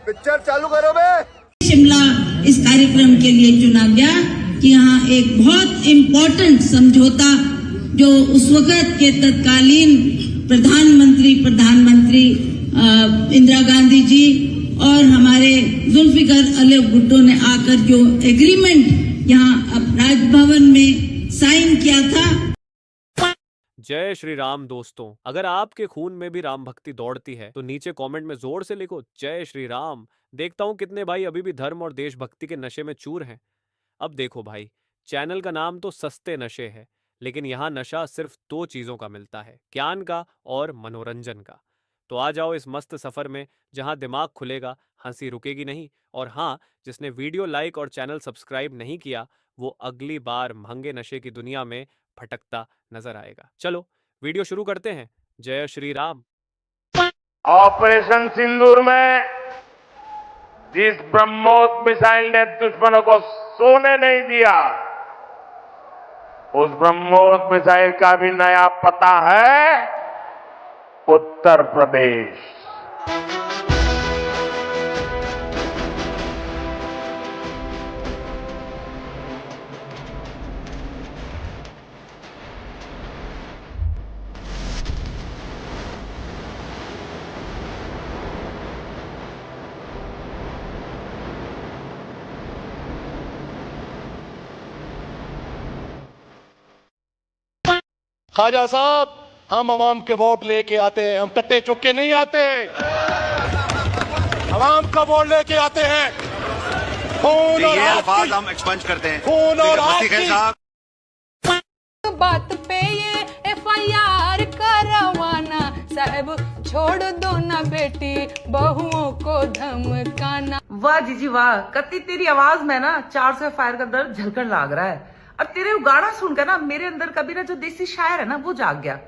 Picture चालू करो बे। शिमला इस कार्यक्रम के लिए चुना गया कि यहाँ एक बहुत इम्पोर्टेंट समझौता जो उस वक्त के तत्कालीन प्रधानमंत्री इंदिरा गांधी जी और हमारे जुल्फिकार अली भुट्टो ने आकर जो एग्रीमेंट यहाँ राजभवन में साइन किया था। जय श्री राम दोस्तों, अगर आपके खून में भी राम भक्ति दौड़ती है तो नीचे कमेंट में जोर से लिखो जय श्री राम। देखता हूं कितने भाई अभी भी धर्म और देशभक्ति के नशे में चूर हैं। अब देखो भाई, चैनल का नाम तो सस्ते नशे है, लेकिन यहाँ नशा सिर्फ दो चीजों का मिलता है, ज्ञान का और मनोरंजन का। तो आ जाओ इस मस्त सफर में जहां दिमाग खुलेगा, हंसी रुकेगी नहीं। और हाँ, जिसने वीडियो लाइक और चैनल सब्सक्राइब नहीं किया वो अगली बार महंगे नशे की दुनिया में भटकता नजर आएगा। चलो वीडियो शुरू करते हैं। जय श्री राम। ऑपरेशन सिंदूर में जिस ब्रह्मोस मिसाइल ने दुश्मनों को सोने नहीं दिया, उस ब्रह्मोस मिसाइल का भी नया पता है उत्तर प्रदेश। ख्वाजा साहब, हम आवाम के वोट लेके आते हैं, हम कट्टे चुक्के नहीं आते। आवाम का वोट लेके आते हैं। खून और ये आग अल्फाज की- हम एक्सपंज करते हैं। खून और आग मुफ्ती खैर की- साहब, बात पे ये FIR करवाना, साहब छोड़ दो ना बेटी बहुओं को धमकाना। वाह जीजी वाह, कत्ती तेरी आवाज में ना 400 फायर का दर्द झलकन लाग रहा है। और तेरे गाना सुनकर ना मेरे अंदर कभी ना जो देसी शायर है ना वो जाग गया।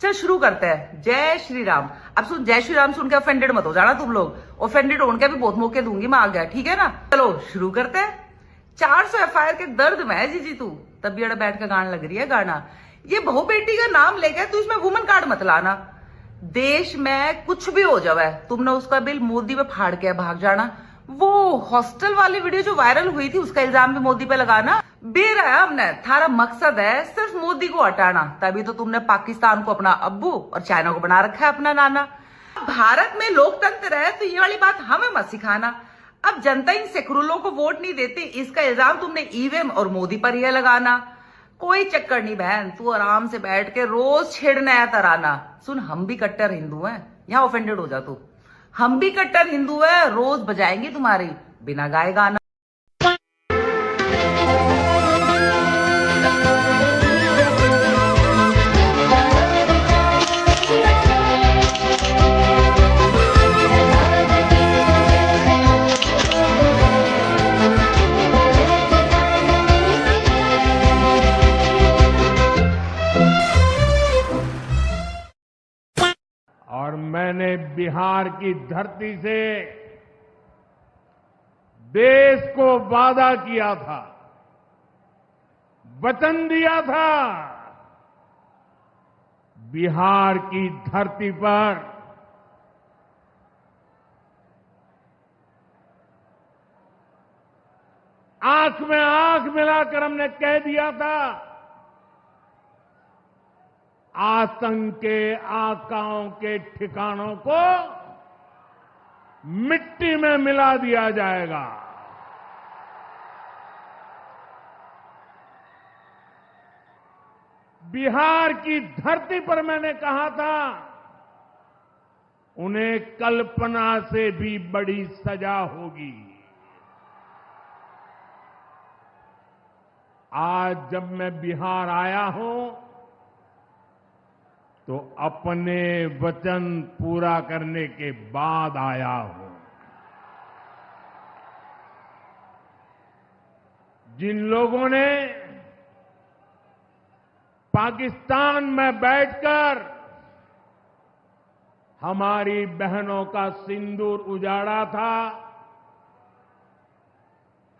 चल शुरू करते हैं। जय श्री राम। अब सुन, जय श्री राम सुन के ऑफेंडेड मत हो जाना तुम लोग। ऑफेंडेड होने के भी बहुत मौके दूंगी मैं, आ गया ठीक है ना। चलो शुरू करते हैं। 400 FIR के दर्द में है जीजी तू, तब भी बैठ के गाने लग रही है गाना। ये बहू बेटी का नाम लेके तू इसमें वुमन कार्ड मत लाना। देश में कुछ भी हो जावे, तुमने उसका बिल मोदी पे फाड़ के भाग जाना। वो हॉस्टल वाली वीडियो जो वायरल हुई थी उसका इल्जाम भी मोदी पे लगाना। बेर है हमने, थारा मकसद है सिर्फ मोदी को हटाना। तभी तो तुमने पाकिस्तान को अपना अब्बू और चाइना को बना रखा है अपना नाना। भारत में लोकतंत्र है तो ये वाली बात हमें मत सिखाना। अब जनता इन सेक्युलरों को वोट नहीं देती, इसका इल्जाम तुमने ईवीएम और मोदी पर ही लगाना। कोई चक्कर नहीं बहन, तू आराम से बैठ के रोज छेड़ना है तराना। सुन, हम भी कट्टर हिंदू हैं, यहाँ ऑफेंडेड हो जा तू। हम भी कट्टर हिंदू है, रोज बजाएंगे तुम्हारी बिना गाए गाना। और मैंने बिहार की धरती से देश को वादा किया था, वचन दिया था, बिहार की धरती पर आंख में आंख मिलाकर हमने कह दिया था, आतंक के आकाओं के ठिकानों को मिट्टी में मिला दिया जाएगा। बिहार की धरती पर मैंने कहा था, उन्हें कल्पना से भी बड़ी सजा होगी। आज जब मैं बिहार आया हूं तो अपने वचन पूरा करने के बाद आया हूं। जिन लोगों ने पाकिस्तान में बैठकर हमारी बहनों का सिंदूर उजाड़ा था,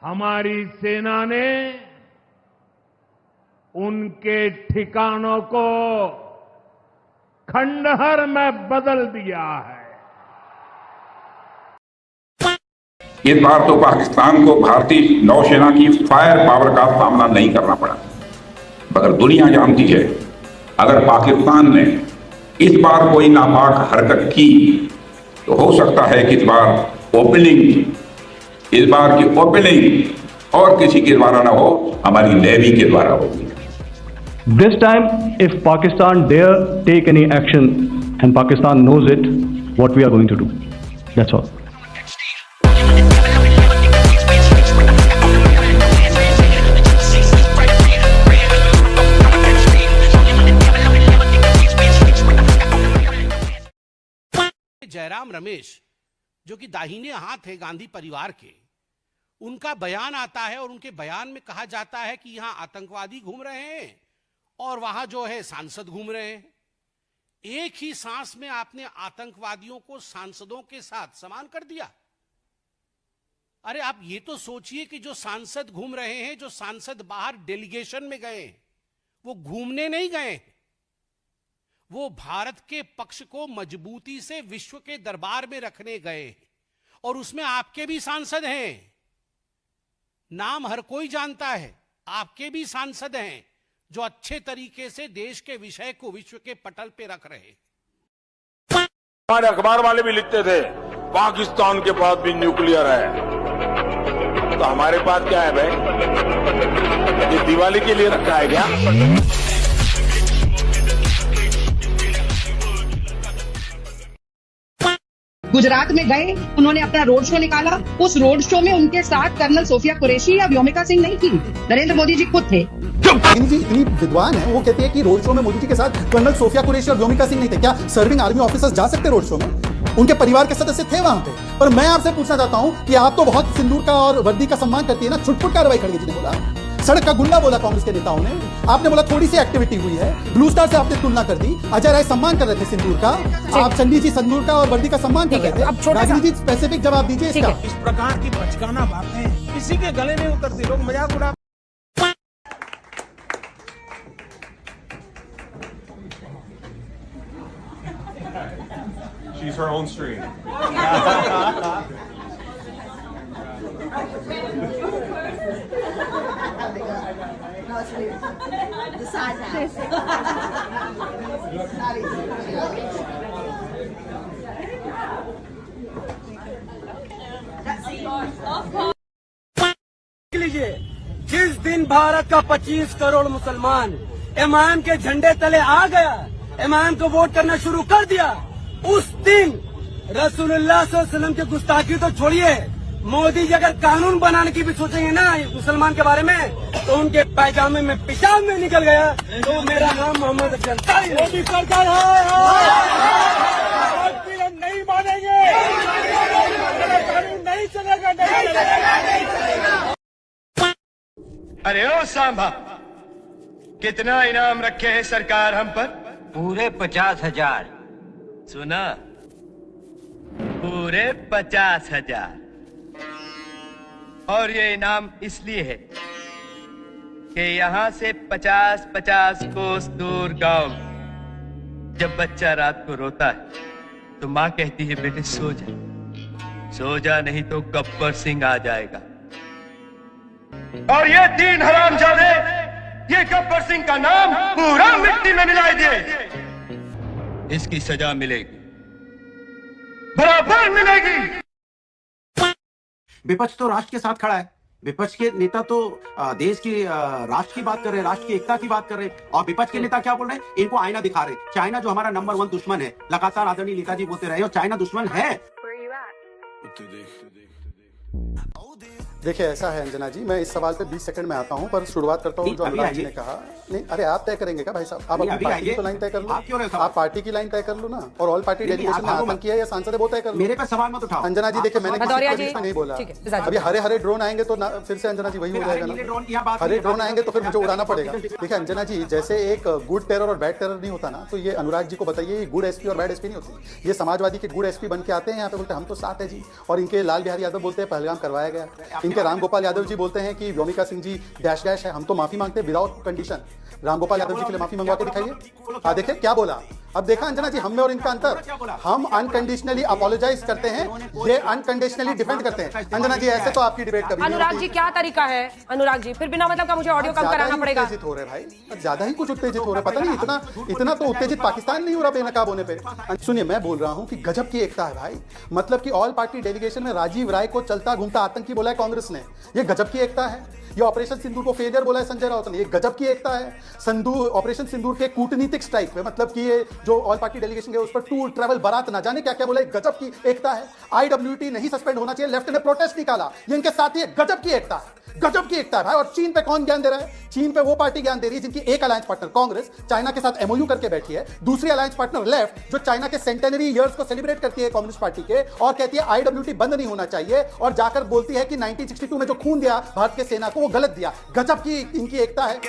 हमारी सेना ने उनके ठिकानों को खंडहर में बदल दिया है। इस बार तो पाकिस्तान को भारतीय नौसेना की फायर पावर का सामना नहीं करना पड़ा, मगर दुनिया जानती है अगर पाकिस्तान ने इस बार कोई नापाक हरकत की तो हो सकता है कि इस बार की ओपनिंग और किसी के द्वारा ना हो, हमारी नेवी के द्वारा होगी। This time, if Pakistan dare take any action, and Pakistan knows it, what we are going to do. That's all. Jairam Ramesh, जो कि दाहिने हाथ है गांधी परिवार के, उनका बयान आता है और उनके बयान में कहा जाता है कि यहां आतंकवादी घूम रहे हैं और वहां जो है सांसद घूम रहे हैं। एक ही सांस में आपने आतंकवादियों को सांसदों के साथ समान कर दिया। अरे आप ये तो सोचिए कि जो सांसद घूम रहे हैं, जो सांसद बाहर डेलीगेशन में गए, वो घूमने नहीं गए, वो भारत के पक्ष को मजबूती से विश्व के दरबार में रखने गए, और उसमें आपके भी सांसद हैं। नाम हर कोई जानता है, आपके भी सांसद हैं जो अच्छे तरीके से देश के विषय को विश्व के पटल पे रख रहे हैं। हमारे अखबार वाले भी लिखते थे पाकिस्तान के पास भी न्यूक्लियर है, तो हमारे पास क्या है भाई? ये दिवाली के लिए रखा है क्या? गुजरात में गए, उन्होंने अपना रोड शो निकाला। उस रोड शो में उनके साथ कर्नल सोफिया कुरैशी या व्योमिका सिंह नहीं थी, नरेंद्र मोदी जी खुद थे। जी इतनी विद्वान है, वो कहते हैं कि रोड शो में मोदी जी के साथ कर्नल सोफिया कुरैशी और व्योमिका सिंह नहीं थे। क्या सर्विंग आर्मी ऑफिसर्स जा सकते रोड शो में? उनके परिवार के सदस्य थे वहां पे। पर मैं आपसे पूछना चाहता हूं कि आप तो बहुत सिंदूर का और वर्दी का सम्मान करती है ना, छुटपुट कार्रवाई खड़गे जी ने बोला, सड़क का गुंडा बोला कांग्रेस के नेताओं ने, आपने बोला थोड़ी सी एक्टिविटी हुई है, ब्लू स्टार से आपने तुलना कर दी। अजय राय सम्मान कर रहे थे सिंदूर का, आप चंडी जी सिंदूर का और वर्दी का सम्मान कर रहे थे। रागिनी जी स्पेसिफिक जवाब दीजिए इसका। इस प्रकार की बचकाना बातें किसी के गले नहीं उतरती, लोग मजाक उड़ा। She's her own stream. लीजिए, जिस दिन भारत का 25 करोड़ मुसलमान इमाम के झंडे तले आ गया, इमाम को वोट करना शुरू कर दिया, उस दिन रसूलुल्लाह सल्लल्लाहु अलैहि वसल्लम की गुस्ताखी तो छोड़िए, मोदी जी अगर कानून बनाने की भी सोचेंगे ना मुसलमान के बारे में, तो उनके पैजामे में पेशाब में निकल गया तो मेरा नाम मोहम्मद अफजल है। मोदी सरकार नहीं मानेंगे, कानून नहीं चलेगा, नहीं चलेगा। अरे ओ सांबा, कितना इनाम रखे है सरकार हम पर? पूरे 50,000। सुना? पूरे 50,000। और ये इनाम इसलिए है कि यहाँ से 50-50 कोस दूर गांव जब बच्चा रात को रोता है तो माँ कहती है बेटे सो जा, सो जा नहीं तो गब्बर सिंह आ जाएगा। और ये 3 हरामजादे ये गब्बर सिंह का नाम पूरा मिट्टी में मिला दिए, इसकी सजा मिलेगी, बराबर मिलेगी। विपक्ष तो राष्ट्र के साथ खड़ा है, विपक्ष के नेता तो देश की राष्ट्र की बात कर रहे हैं, राष्ट्र की एकता की बात कर रहे हैं, और विपक्ष के नेता क्या बोल रहे हैं? इनको आईना दिखा रहे हैं। चाइना जो हमारा नंबर 1 दुश्मन है, लगातार आदरणीय नेताजी बोलते रहे, और चाइना दुश्मन है। देखिए ऐसा है अंजना जी, मैं इस सवाल पे 20 सेकंड में आता हूं, पर शुरुआत करता हूं जो अनुराग जी ने कहा। नहीं अरे आप तय करेंगे क्या भाई साहब? आप अपनी पार्टी की तो लाइन तय कर लो, आप पार्टी की लाइन तय कर लो ना, और ऑल पार्टी डेलीगेशन में आतंक किया या सांसद है वो तय कर लो। मेरे पे सवाल मत उठाओ अंजना जी। देखिए मैंने नहीं बोला, अभी हरे हरे ड्रोन आएंगे तो फिर से अंजना जी वही हो जाएगा ना, हरे ड्रोन आएंगे तो फिर मुझे उड़ाना पड़ेगा। देखिए अंजना जी, जैसे एक गुड टेरर और बैड टेरर नहीं होता ना, तो ये अनुराग जी को बताइए, गुड एसपी और बैड एसपी नहीं होती। ये समाजवादी के गुड एसपी बन के आते हैं यहाँ पे, बोलते हम तो साथ है जी, और इनके लाल बिहारी यादव बोलते हैं पहलगाम करवाया गया, इनके रामगोपाल यादव जी बोलते हैं कि व्योमिका सिंह जी डैश डैश है, हम तो माफी मांगते हैं विदाउट कंडीशन। रामगोपाल यादव जी के लिए माफी मंगवा के दिखाइए। देखिए क्या बोला, अब देखा अंजना जी, हम में और इनका अंतर, हम अनकंडीशनली अपोलोजाइज करते हैं, ये अनकंडीशनली डिफेंड करते हैं। अंजना जी ऐसे तो आपकी डिबेट कभी अनुराग जी क्या तरीका है? अनुराग जी फिर बिना मतलब का मुझे ऑडियो कम कराना पड़ेगा। उत्तेजित हो रहे भाई, ज्यादा ही कुछ उत्तेजित हो रहे, पता नहीं इतना तो उत्तेजित पाकिस्तान नहीं हो रहा बेनकाब होने पे। सुनिए, मैं बोल रहा हूं कि गजब की एकता है भाई, मतलब कि ऑल पार्टी डेलीगेशन में राजीव राय को चलता घूमता आतंकी बोला है कांग्रेस ने, ये गजब की एकता है। ये ऑपरेशन सिंदूर को फेलियर बोला है संजय राउत ने, ये गजब की एकता है। ऑपरेशन सिंदूर के कूटनीतिक स्ट्राइक पे, मतलब कि ये जो ऑल पार्टी डेलीगेशन गए उस पर टूर ट्रैवल बारात ना जाने क्या क्या बोला, गजब की एकता है। IWT नहीं सस्पेंड होना चाहिए, लेफ्ट ने प्रोटेस्ट निकाला, ये इनके साथ ही गजब की एकता है, गजब की एकता है भाई। और चीन पे कौन ज्ञान दे रहा है? चीन पे वो पार्टी ज्ञान दे रही है जिनकी एक अलायंस पार्टनर कांग्रेस चाइना के साथ MOU करके बैठी है, दूसरी अलायंस पार्टनर लेफ्ट जो चाइना के सेंटेनरी ईयर्स को सेलिब्रेट करती है कम्युनिस्ट पार्टी के, और कहती है IWT बंद नहीं होना चाहिए, और जाकर बोलती है कि 1962 में जो खून दिया भारत के सेना को वो गलत दिया। गजब की इनकी एकता है।